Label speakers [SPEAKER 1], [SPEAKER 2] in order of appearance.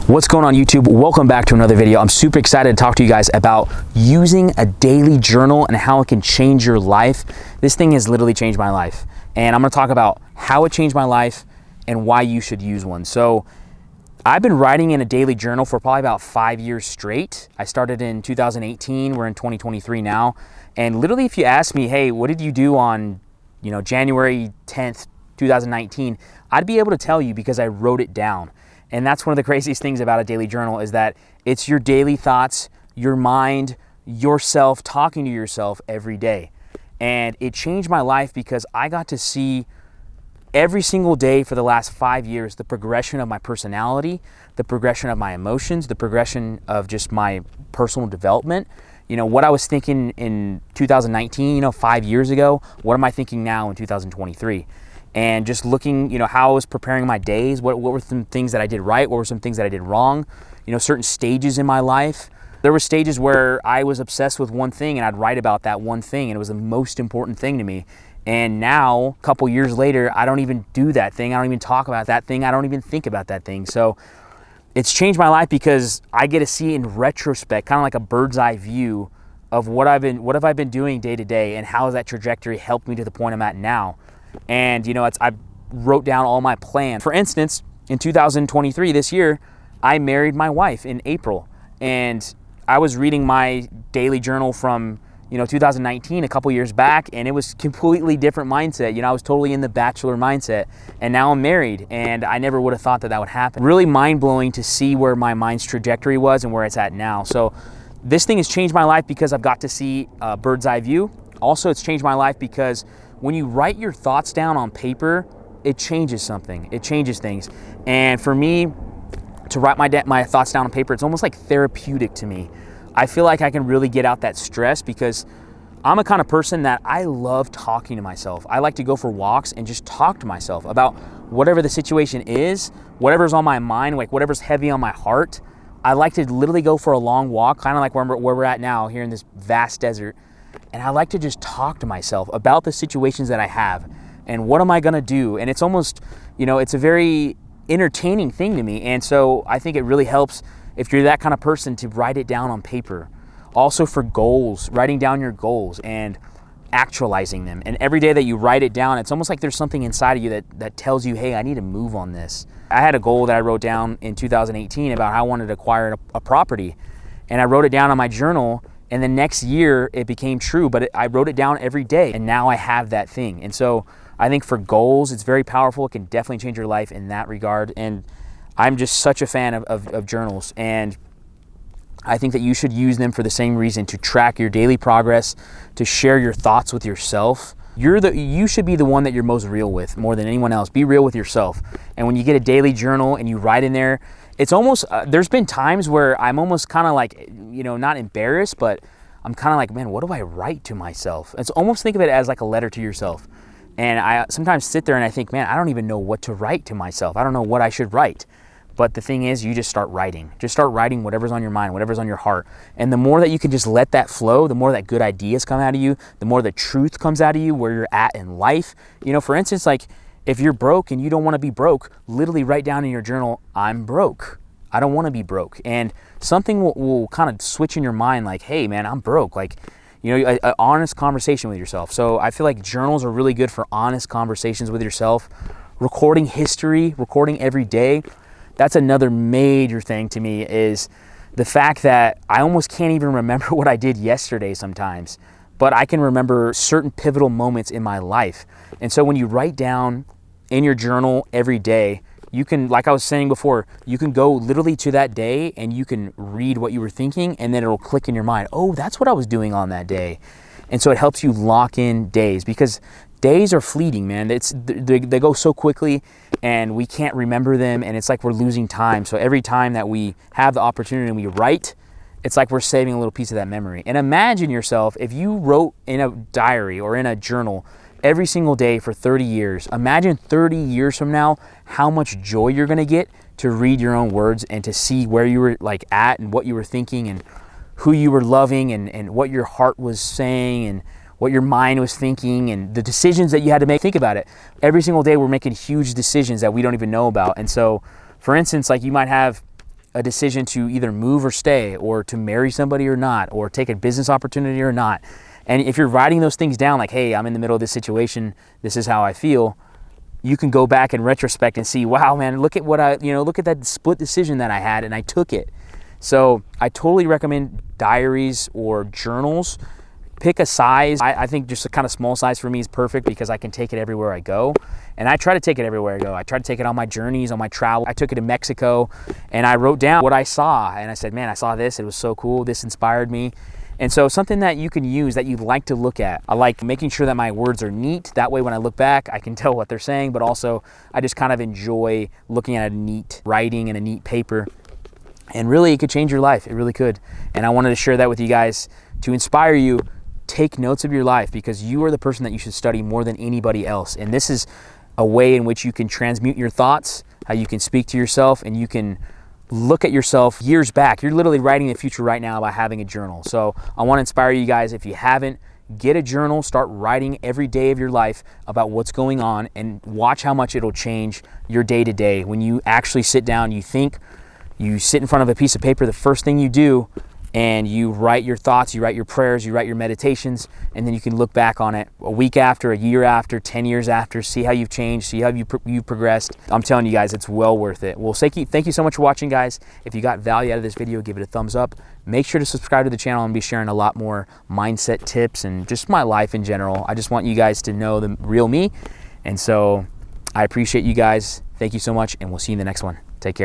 [SPEAKER 1] What's going on YouTube? Welcome back to another video. I'm super excited to talk to you guys about using a daily journal and how it can change your life. This thing has literally changed my life. And I'm gonna talk about how it changed my life and why you should use one. So I've been writing in a daily journal for probably about 5 years straight. I started in 2018, we're in 2023 now. And literally if you ask me, hey, what did you do on January 10th, 2019, I'd be able to tell you because I wrote it down. And that's one of the craziest things about a daily journal is that it's your daily thoughts, your mind, yourself talking to yourself every day. And it changed my life because I got to see every single day for the last 5 years the progression of my personality, the progression of my emotions, the progression of just my personal development. What I was thinking in 2019, 5 years ago, what am I thinking now in 2023? And just looking, how I was preparing my days, what were some things that I did right, what were some things that I did wrong, certain stages in my life. There were stages where I was obsessed with one thing and I'd write about that one thing and it was the most important thing to me. And now, a couple years later, I don't even do that thing. I don't even talk about that thing. I don't even think about that thing. So it's changed my life because I get to see in retrospect, kind of like a bird's eye view of what have I been doing day to day and how has that trajectory helped me to the point I'm at now. And I wrote down all my plans. For instance, in 2023, this year, I married my wife in April. And I was reading my daily journal from 2019, a couple years back, and it was completely different mindset. I was totally in the bachelor mindset, and now I'm married, and I never would have thought that would happen. Really mind-blowing to see where my mind's trajectory was and where it's at now. So this thing has changed my life because I've got to see a bird's eye view. Also, it's changed my life because when you write your thoughts down on paper, it changes something. It changes things. And for me, to write my thoughts down on paper, it's almost like therapeutic to me. I feel like I can really get out that stress because I'm a kind of person that I love talking to myself. I like to go for walks and just talk to myself about whatever the situation is, whatever's on my mind, like whatever's heavy on my heart. I like to literally go for a long walk, kind of like where we're at now here in this vast desert. And I like to just talk to myself about the situations that I have and what am I gonna do? And it's almost, it's a very entertaining thing to me. And so I think it really helps if you're that kind of person to write it down on paper. Also for goals, writing down your goals and actualizing them. And every day that you write it down, it's almost like there's something inside of you that tells you, hey, I need to move on this. I had a goal that I wrote down in 2018 about how I wanted to acquire a property. And I wrote it down on my journal. And the next year it became true, but I wrote it down every day and now I have that thing. And so I think for goals, it's very powerful. It can definitely change your life in that regard. And I'm just such a fan of journals. And I think that you should use them for the same reason, to track your daily progress, to share your thoughts with yourself. You should be the one that you're most real with more than anyone else. Be real with yourself. And when you get a daily journal and you write in there, it's almost, there's been times where I'm almost kind of like, not embarrassed, but I'm kind of like, man, what do I write to myself? It's almost, think of it as like a letter to yourself. And I sometimes sit there and I think, man, I don't even know what to write to myself. I don't know what I should write. But the thing is, you just start writing. Just start writing whatever's on your mind, whatever's on your heart. And the more that you can just let that flow, the more that good ideas come out of you, the more the truth comes out of you, where you're at in life. For instance, like, if you're broke and you don't want to be broke, literally write down in your journal, I'm broke. I don't want to be broke. And something will kind of switch in your mind like, hey man, I'm broke. Like, an honest conversation with yourself. So I feel like journals are really good for honest conversations with yourself. Recording history, recording every day. That's another major thing to me, is the fact that I almost can't even remember what I did yesterday sometimes, but I can remember certain pivotal moments in my life. And so when you write down in your journal every day, you can, like I was saying before, you can go literally to that day and you can read what you were thinking and then it'll click in your mind. Oh, that's what I was doing on that day. And so it helps you lock in days, because days are fleeting, man. They go so quickly and we can't remember them, and it's like we're losing time. So every time that we have the opportunity and we write, it's like we're saving a little piece of that memory. And imagine yourself, if you wrote in a diary or in a journal every single day for 30 years, imagine 30 years from now, how much joy you're gonna get to read your own words and to see where you were like at and what you were thinking and who you were loving and what your heart was saying and what your mind was thinking and the decisions that you had to make. Think about it. Every single day we're making huge decisions that we don't even know about. And so, for instance, like you might have a decision to either move or stay, or to marry somebody or not, or take a business opportunity or not. And if you're writing those things down, like, hey, I'm in the middle of this situation, this is how I feel, you can go back in retrospect and see, wow, man, look at what look at that split decision that I had, and I took it. So I totally recommend diaries or journals. Pick a size. I think just a kind of small size for me is perfect because I can take it everywhere I go. And I try to take it everywhere I go. I try to take it on my journeys, on my travel. I took it to Mexico and I wrote down what I saw. And I said, man, I saw this. It was so cool. This inspired me. And so something that you can use that you'd like to look at. I like making sure that my words are neat. That way when I look back, I can tell what they're saying, but also I just kind of enjoy looking at a neat writing and a neat paper. And really, it could change your life. It really could. And I wanted to share that with you guys to inspire you. Take notes of your life because you are the person that you should study more than anybody else. And this is a way in which you can transmute your thoughts, how you can speak to yourself, and you can look at yourself years back. You're literally writing the future right now by having a journal. So I want to inspire you guys, if you haven't, get a journal, start writing every day of your life about what's going on, and watch how much it'll change your day to day. When you actually sit down, you think, you sit in front of a piece of paper, the first thing you do, and you write your thoughts, you write your prayers, you write your meditations, and then you can look back on it a week after, a year after, 10 years after, see how you've changed, see how you've progressed. I'm telling you guys, it's well worth it. Well, thank you so much for watching, guys. If you got value out of this video, give it a thumbs up. Make sure to subscribe to the channel. and be sharing a lot more mindset tips and just my life in general. I just want you guys to know the real me. And so I appreciate you guys. Thank you so much, and we'll see you in the next one. Take care.